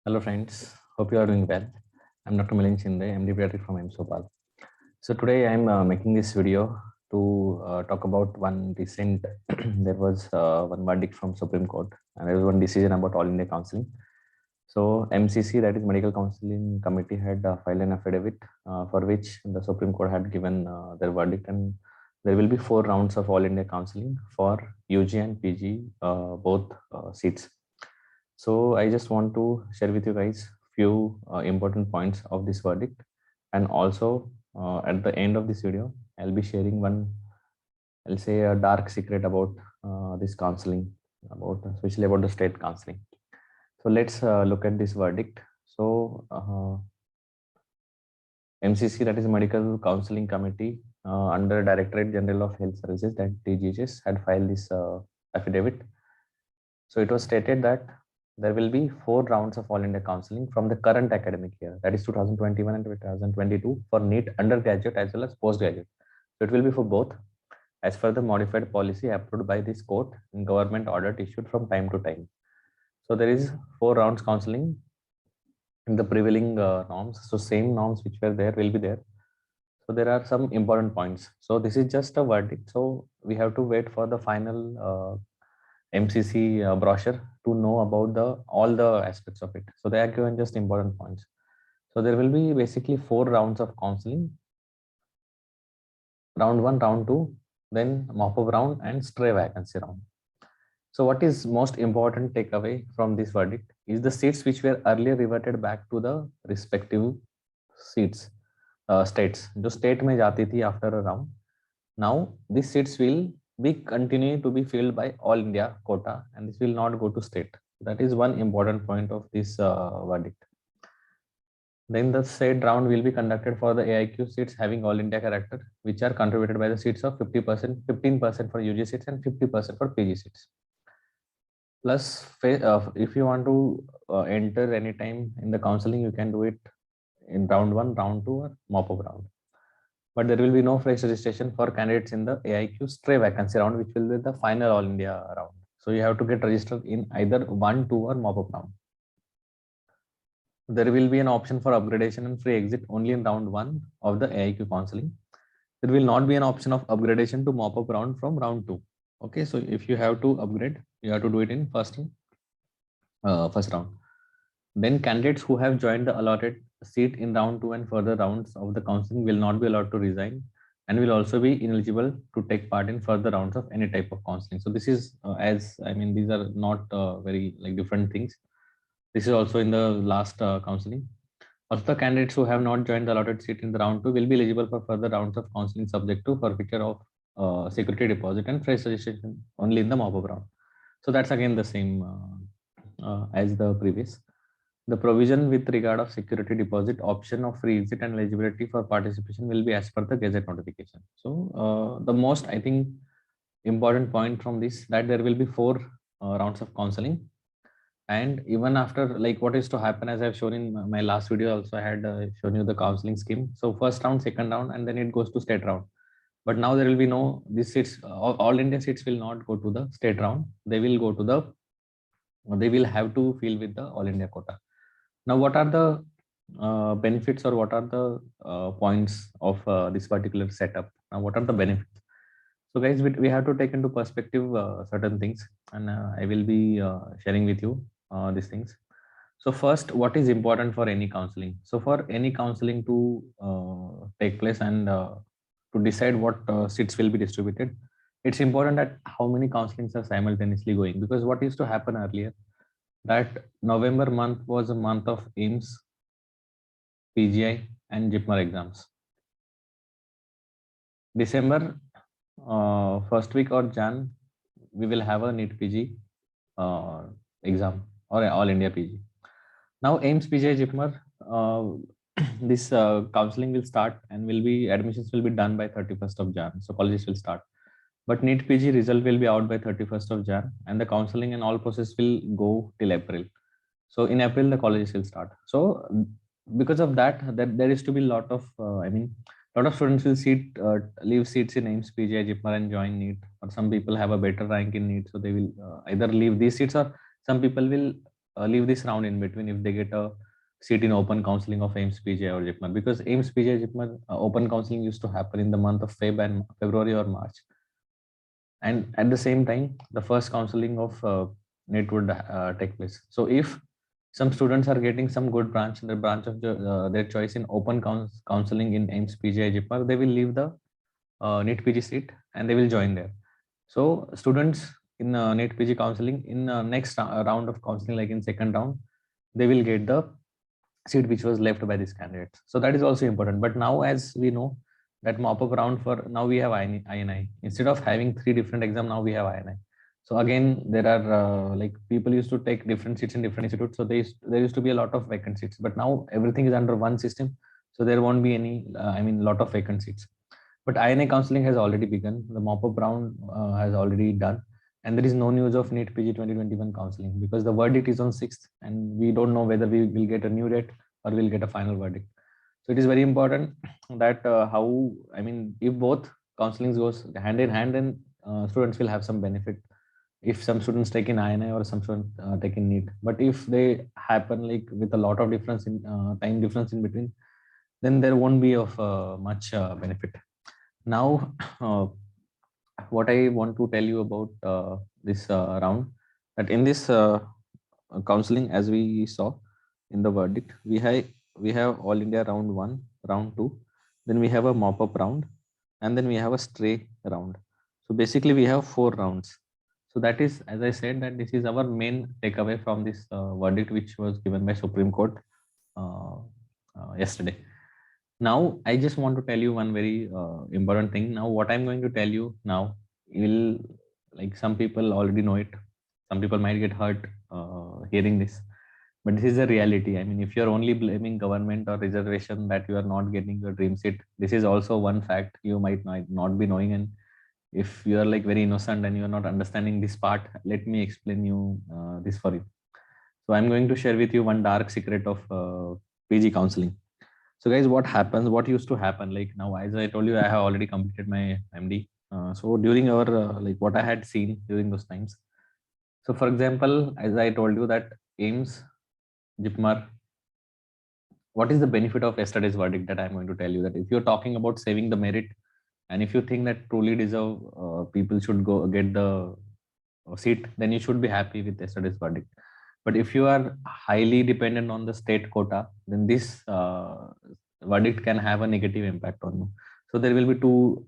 Hello friends, hope you are doing well. I'm Dr. Milind MD Pediatric from MSOPAL. So today I'm making this video to talk about one recent, there was one verdict from Supreme Court and there was one decision about All India Counseling. So MCC, that is Medical Counseling Committee, had filed an affidavit for which the Supreme Court had given their verdict, and there will be 4 rounds of All India Counseling for UG and PG, both seats. So I just want to share with you guys few important points of this verdict, and also at the end of this video, I'll be sharing one, I'll say, a dark secret about this counseling, about especially about the state counseling. So let's look at this verdict. So MCC, that is Medical Counseling Committee, under Directorate General of Health Services, that DGHS, had filed this affidavit. So it was stated that there will be 4 rounds of All India Counseling from the current academic year, that is 2021 and 2022, for NEET undergraduate as well as postgraduate. So it will be for both, as per the modified policy approved by this court in government order issued from time to time. So there is 4 rounds counseling in the prevailing norms. So same norms which were there will be there. So there are some important points. So this is just a verdict. So we have to wait for the final MCC brochure to know about all the aspects of it. So they are given just important points. So there will be basically 4 rounds of counseling: round 1, round 2, then mop-up round, and stray vacancy round. So what is most important takeaway from this verdict is the seats which were earlier reverted back to the respective seats, states. जो state में जाती थी after a round, now these seats will be continue to be filled by All India quota, and this will not go to state. That is one important point of this verdict. Then the said round will be conducted for the AIQ seats having All India character, which are contributed by the seats of 50%, 15% for UG seats and 50% for PG seats. Plus, if you want to enter anytime in the counseling, you can do it in round 1, round 2, or mop-up round. But there will be no fresh registration for candidates in the AIQ stray vacancy round, which will be the final All India round. So you have to get registered in either 1, 2, or mop-up round. There will be an option for upgradation and free exit only in round 1 of the AIQ counseling. There will not be an option of upgradation to mop-up round from round 2. Okay, so if you have to upgrade, you have to do it in first round. Then candidates who have joined the allotted seat in round 2 and further rounds of the counseling will not be allowed to resign, and will also be ineligible to take part in further rounds of any type of counseling. So this is these are not very like different things. This is also in the last counseling. Also, the candidates who have not joined the allotted seat in the round 2 will be eligible for further rounds of counseling, subject to forfeiture of security deposit and fresh registration only in the mop-up round. So that's again the same as the previous. The provision with regard of security deposit, option of free exit, and eligibility for participation will be as per the Gazette notification. So the most, I think, important point from this, that there will be 4 rounds of counseling. And even after, like, what is to happen, as I've shown in my last video also, I had shown you the counseling scheme. So first round, second round, and then it goes to state round. But now there will be no, these seats, all India seats will not go to the state round. They will go to the, they will have to fill with the All India quota. Now, what are the benefits, or what are the points of this particular setup? Now, what are the benefits? So guys, we have to take into perspective certain things, and I will be sharing with you these things. So first, what is important for any counseling? So for any counseling to take place and to decide what seats will be distributed, it's important that how many counselings are simultaneously going, because what used to happen earlier, that November month was a month of AIMS, PGI, and JIPMER exams. December, first week or Jan, we will have a NEET PG exam, or All India PG. Now AIMS, PGI, JIPMER, this counseling will start, and admissions will be done by 31st of Jan. So colleges will start. But NEET PG result will be out by 31st of Jan, and the counseling and all process will go till April. So in April, the colleges will start. So because of that, there is to be a lot of, lot of students will leave seats in AIMS, PGI, JIPMER and join NEET. Or some people have a better rank in NEET, so they will either leave these seats, or some people will leave this round in between if they get a seat in open counseling of AIMS PG or JIPMER, because AIMS PG JIPMER open counseling used to happen in the month of February or March, and at the same time the first counseling of NEET would take place. So if some students are getting some good branch, the branch of their choice in open counseling in AIMS PG JIPMER, they will leave the NEET PG seat and they will join there. So students in NEET PG counseling in next round of counseling, like in second round, they will get the seat which was left by this candidate. So that is also important. But now, as we know, that mop-up round for now we have INI. Instead of having 3 different exam, now we have INI. So again, there are like people used to take different seats in different institutes. So there used to be a lot of vacant seats. But now everything is under one system. So there won't be any, lot of vacant seats. But INA counseling has already begun. The mop-up round has already done. And there is no news of NEET PG 2021 counseling because the verdict is on 6th and we don't know whether we will get a new date or we'll get a final verdict. So it is very important that if both counselings goes hand in hand, then students will have some benefit. If some students take in INI or some students take in NEET, but if they happen like with a lot of difference in time difference in between, then there won't be of much benefit. Now, what I want to tell you about this round, that in this counseling, as we saw in the verdict, we have all India round 1, round 2, then we have a mop-up round, and then we have a stray round. So basically we have 4 rounds. So that is, as I said, that this is our main takeaway from this verdict which was given by Supreme Court yesterday. Now, I just want to tell you one very important thing. Now, what I'm going to tell you now, will, like, some people already know it. Some people might get hurt hearing this, but this is a reality. I mean, if you're only blaming government or reservation that you are not getting your dream seat, this is also one fact you might not be knowing. And if you are like very innocent and you're not understanding this part, let me explain you this for you. So I'm going to share with you one dark secret of PG counseling. So guys, what used to happen, like now, as I told you, I have already completed my MD. So during our like what I had seen during those times, so for example, as I told you that AIMS JIPMER, what is the benefit of yesterday's verdict? That I'm going to tell you, that if you're talking about saving the merit, and if you think that truly deserve people should go get the seat, then you should be happy with yesterday's verdict. But if you are highly dependent on the state quota, then this verdict can have a negative impact on you. So there will be two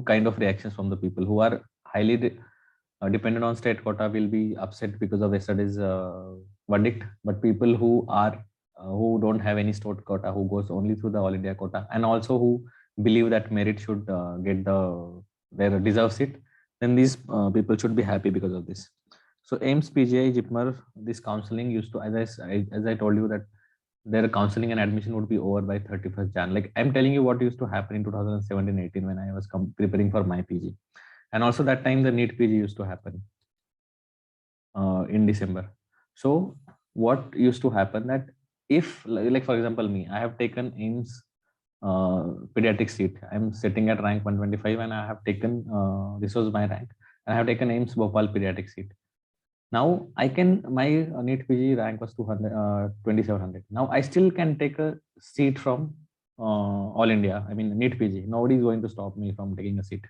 kind of reactions from the people who are highly dependent on state quota will be upset because of yesterday's verdict. But people who are who don't have any state quota, who goes only through the all India quota, and also who believe that merit should get their deserved seat, then these people should be happy because of this. So AIMS PGI JIPMER, this counseling used to, as I told you, that their counseling and admission would be over by 31st Jan. Like I'm telling you what used to happen in 2017-18 when I was preparing for my PG. And also that time the NEET PG used to happen in December. So what used to happen, that if, like for example me, I have taken AIMS pediatric seat. I'm sitting at rank 125 and I have taken, this was my rank. I have taken AIMS Bhopal pediatric seat. Now I can, my NEET PG rank was 2700. Now I still can take a seat from All India. I mean NEET PG. Nobody is going to stop me from taking a seat.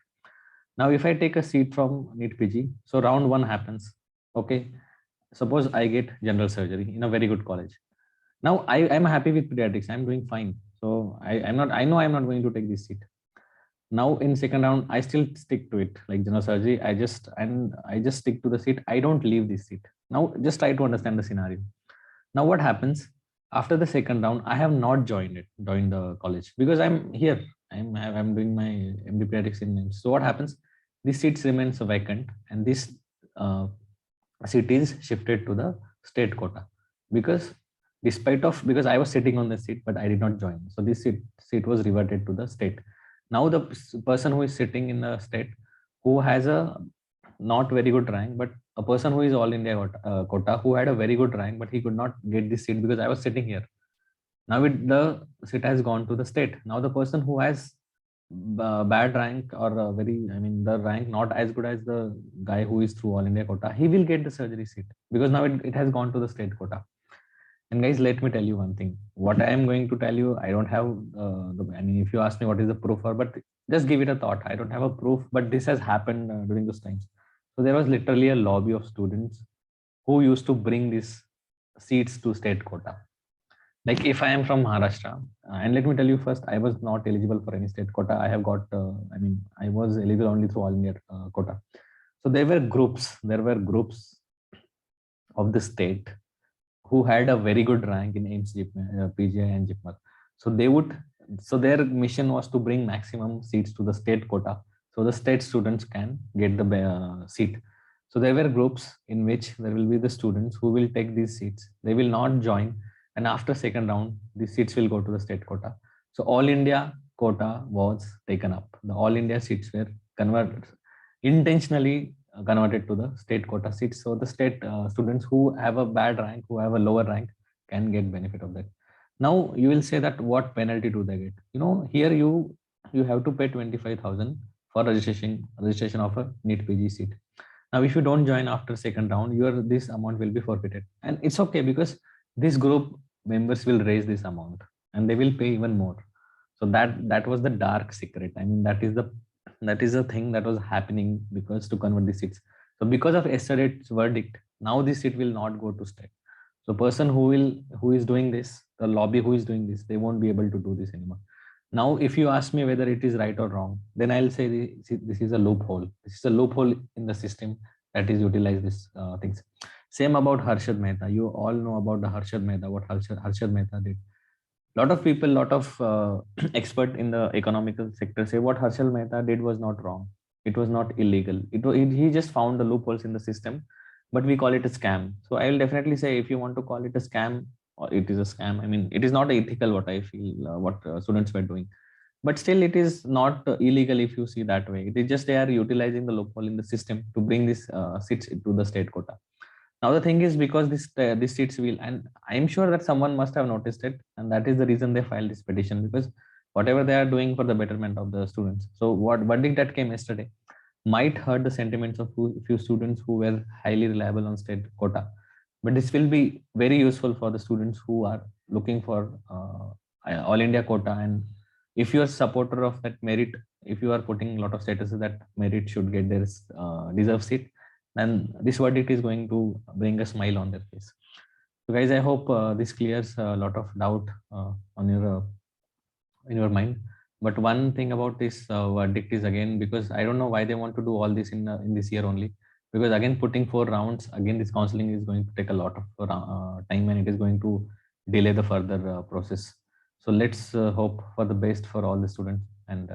Now if I take a seat from NEET PG, so round 1 happens. Okay. Suppose I get general surgery in a very good college. Now I'm happy with pediatrics. I'm doing fine. So I know I'm not going to take this seat. Now in second round, I still stick to it, like general surgery. I just stick to the seat. I don't leave this seat. Now just try to understand the scenario. Now what happens after the second round? I have not joined the college because I'm here. I'm doing my MD pediatrics in NIMS. So what happens? This seat remains vacant, and this seat is shifted to the state quota because I was sitting on the seat, but I did not join. So this seat was reverted to the state. Now the person who is sitting in the state, who has a not very good rank, but a person who is all India quota, who had a very good rank, but he could not get this seat because I was sitting here. Now the seat has gone to the state. Now the person who has bad rank or I mean, the rank not as good as the guy who is through all India quota, he will get the surgery seat because now it has gone to the state quota. And guys, let me tell you one thing. What I am going to tell you, I don't have I mean, if you ask me what is the proof for, but just give it a thought. I don't have a proof, but this has happened during those times. So there was literally a lobby of students who used to bring these seats to state quota. Like if I am from Maharashtra, and let me tell you first, I was not eligible for any state quota. I have got I mean, I was eligible only through all India quota. So there were groups of the state who had a very good rank in AIMS PGI and JIPMER. So they would, so their mission was to bring maximum seats to the state quota, so the state students can get the seat. So there were groups in which there will be the students who will take these seats, they will not join, and after second round these seats will go to the state quota. So all India quota was taken up, the all India seats were converted, intentionally converted to the state quota seats, so the state students who have a bad rank, who have a lower rank, can get benefit of that. Now you will say that what penalty do they get? You know, here you have to pay 25,000 for registration of a NEET PG seat. Now if you don't join after second round, your this amount will be forfeited, and it's okay because this group members will raise this amount and they will pay even more. So that was the dark secret. I mean, that is a thing that was happening because to convert the seats. So because of yesterday's verdict, now this seat will not go to state. So person who is doing this, the lobby who is doing this, they won't be able to do this anymore. Now if you ask me whether it is right or wrong, then I'll say this is a loophole. This is a loophole in the system that is utilize these things. Same about Harshad Mehta. You all know about the Harshad Mehta, what Harshad Mehta did. Lot of people, lot of expert in the economical sector say what Harshal Mehta did was not wrong. It was not illegal. He just found the loopholes in the system, but we call it a scam. So I will definitely say if you want to call it a scam, or it is a scam. I mean, it is not ethical what I feel what students were doing, but still it is not illegal if you see that way. It is just they are utilizing the loophole in the system to bring this seats to the state quota. Now the thing is because this seats will, and I'm sure that someone must have noticed it, and that is the reason they filed this petition, because whatever they are doing for the betterment of the students. So what verdict that came yesterday might hurt the sentiments of few students who were highly reliable on state quota, but this will be very useful for the students who are looking for all India quota. And if you are supporter of that merit, if you are putting a lot of statuses that merit should get their deserved seat, then this verdict is going to bring a smile on their face. So guys, I hope this clears a lot of doubt on your in your mind. But one thing about this verdict is, again, because I don't know why they want to do all this in this year only, because again putting 4 rounds, again this counseling is going to take a lot of time, and it is going to delay the further process. So let's hope for the best for all the students, and